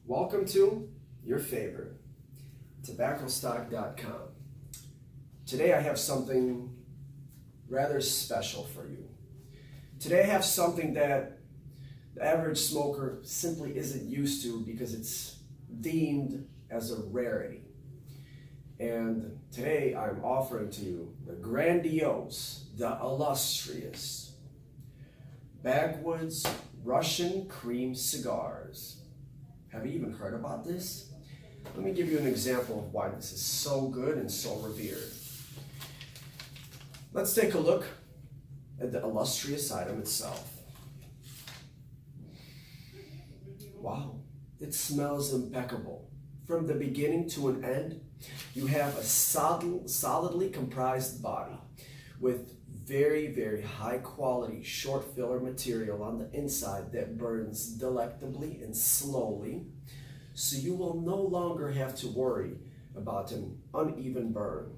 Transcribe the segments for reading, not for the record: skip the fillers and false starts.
Welcome to your favorite, tobaccostock.com. Today I have something rather special for you. Today I have something that the average smoker simply isn't used to because it's deemed as a rarity. And today I'm offering to you the grandiose, the illustrious Backwoods Russian cream cigars. Have you even heard about this? Let me give you an example of why this is so good and so revered. Let's take a look at the illustrious item itself. Wow, it smells impeccable. From the beginning to an end, you have a solidly comprised body with very high quality short filler material on the inside that burns delectably and slowly, so you will no longer have to worry about an uneven burn.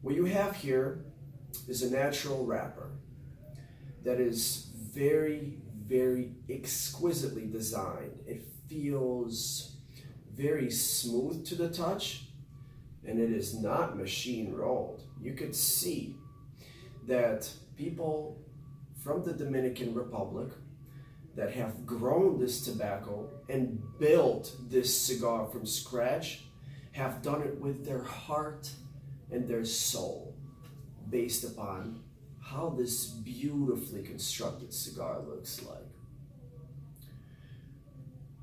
What you have here is a natural wrapper that is very exquisitely designed. It feels very smooth to the touch, and it is not machine rolled. You could see that people from the Dominican Republic that have grown this tobacco and built this cigar from scratch have done it with their heart and their soul, based upon how this beautifully constructed cigar looks like.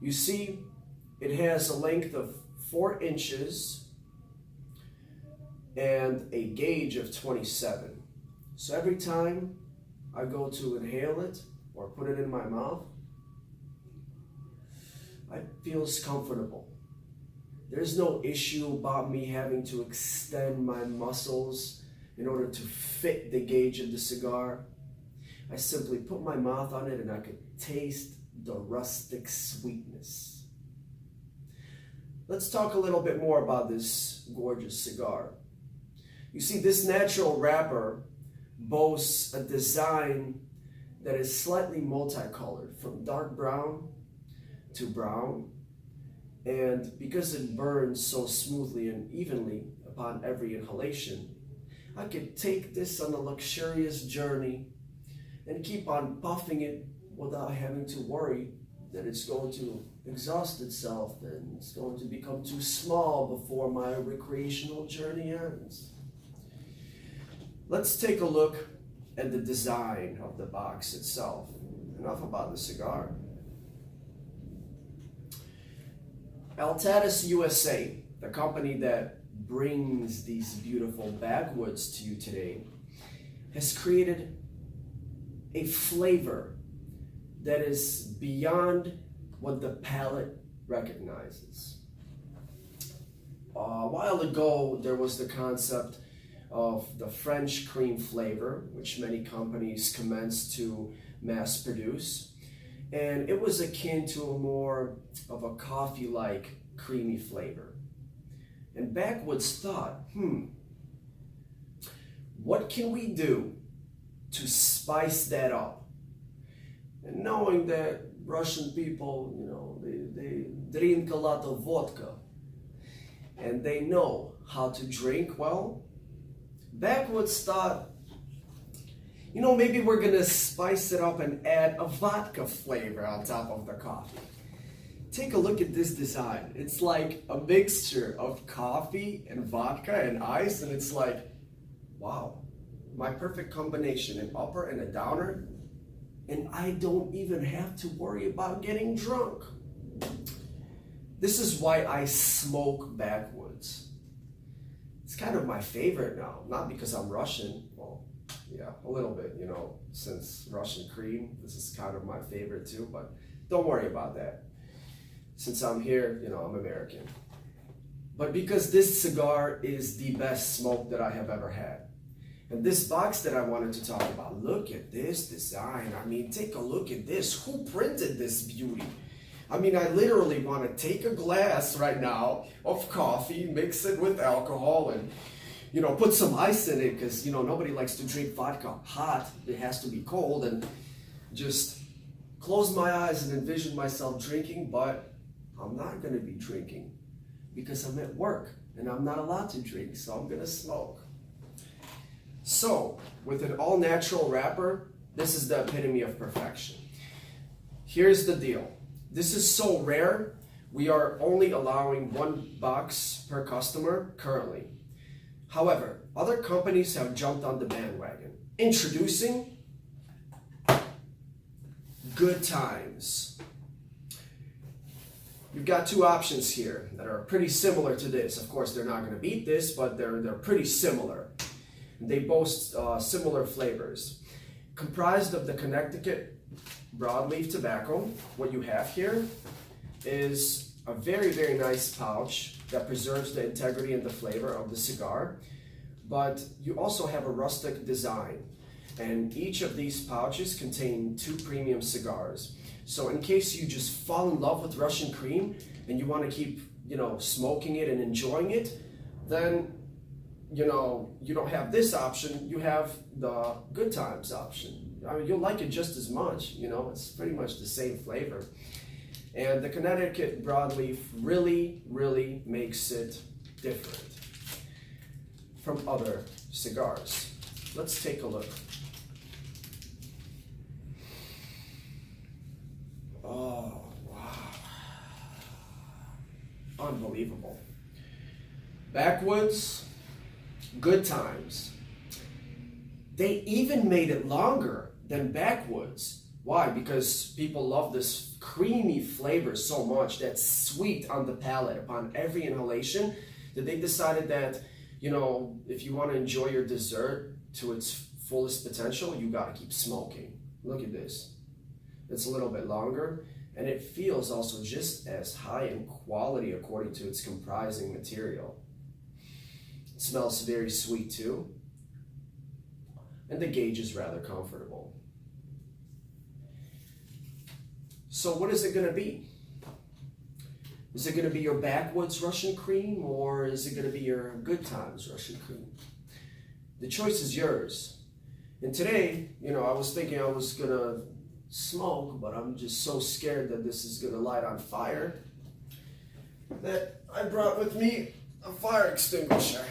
You see, it has a length of 4 inches and a gauge of 27. So every time I go to inhale it or put it in my mouth, it feels comfortable. There's no issue about me having to extend my muscles in order to fit the gauge of the cigar. I simply put my mouth on it and I could taste the rustic sweetness. Let's talk a little bit more about this gorgeous cigar. You see, this natural wrapper boasts a design that is slightly multicolored, from dark brown to brown, and because it burns so smoothly and evenly upon every inhalation, I could take this on a luxurious journey and keep on puffing it without having to worry that it's going to exhaust itself and it's going to become too small before my recreational journey ends. Let's take a look at the design of the box itself. Enough about the cigar. Altadis USA, the company that brings these beautiful Backwoods to you today, has created a flavor that is beyond what the palate recognizes. A while ago, there was the concept of the French cream flavor, which many companies commenced to mass produce. And it was akin to a more of a coffee-like creamy flavor. And Backwoods thought, what can we do to spice that up? And knowing that Russian people, they drink a lot of vodka and they know how to drink well, Backwoods thought, maybe we're gonna spice it up and add a vodka flavor on top of the coffee. Take a look at this design. It's like a mixture of coffee and vodka and ice, and it's like, wow, my perfect combination, an upper and a downer, and I don't even have to worry about getting drunk. This is why I smoke Backwoods. It's kind of my favorite now, not because I'm Russian. Well, yeah, a little bit, since Russian cream, this is kind of my favorite too, but don't worry about that. Since I'm here, I'm American. But because this cigar is the best smoke that I have ever had. And this box that I wanted to talk about, look at this design. I mean, take a look at this. Who printed this beauty? I mean, I literally want to take a glass right now of coffee, mix it with alcohol, and, put some ice in it, because, nobody likes to drink vodka hot. It has to be cold, and just close my eyes and envision myself drinking, but I'm not gonna be drinking because I'm at work and I'm not allowed to drink, so I'm gonna smoke. So, with an all-natural wrapper, this is the epitome of perfection. Here's the deal. This is so rare, we are only allowing 1 box per customer currently. However, other companies have jumped on the bandwagon. Introducing Good Times. You've got 2 options here that are pretty similar to this. Of course, they're not going to beat this, but they're pretty similar. They boast similar flavors. Comprised of the Connecticut broadleaf tobacco, what you have here is a very, very nice pouch that preserves the integrity and the flavor of the cigar, but you also have a rustic design. And each of these pouches contain 2 premium cigars. So in case you just fall in love with Russian cream and you want to keep, smoking it and enjoying it, then, you don't have this option, you have the Good Times option. I mean, you'll like it just as much, it's pretty much the same flavor. And the Connecticut broadleaf really, really makes it different from other cigars. Let's take a look. Oh, wow. Unbelievable. Backwoods, Good Times. They even made it longer than Backwoods. Why? Because people love this creamy flavor so much, that's sweet on the palate upon every inhalation, that they decided that, if you want to enjoy your dessert to its fullest potential, you got to keep smoking. Look at this. It's a little bit longer, and it feels also just as high in quality according to its comprising material. It smells very sweet too, and the gauge is rather comfortable. So what is it going to be? Is it going to be your Backwoods Russian cream, or is it going to be your Good Times Russian cream? The choice is yours. And today, I was thinking I was going to smoke, but I'm just so scared that this is going to light on fire that I brought with me a fire extinguisher.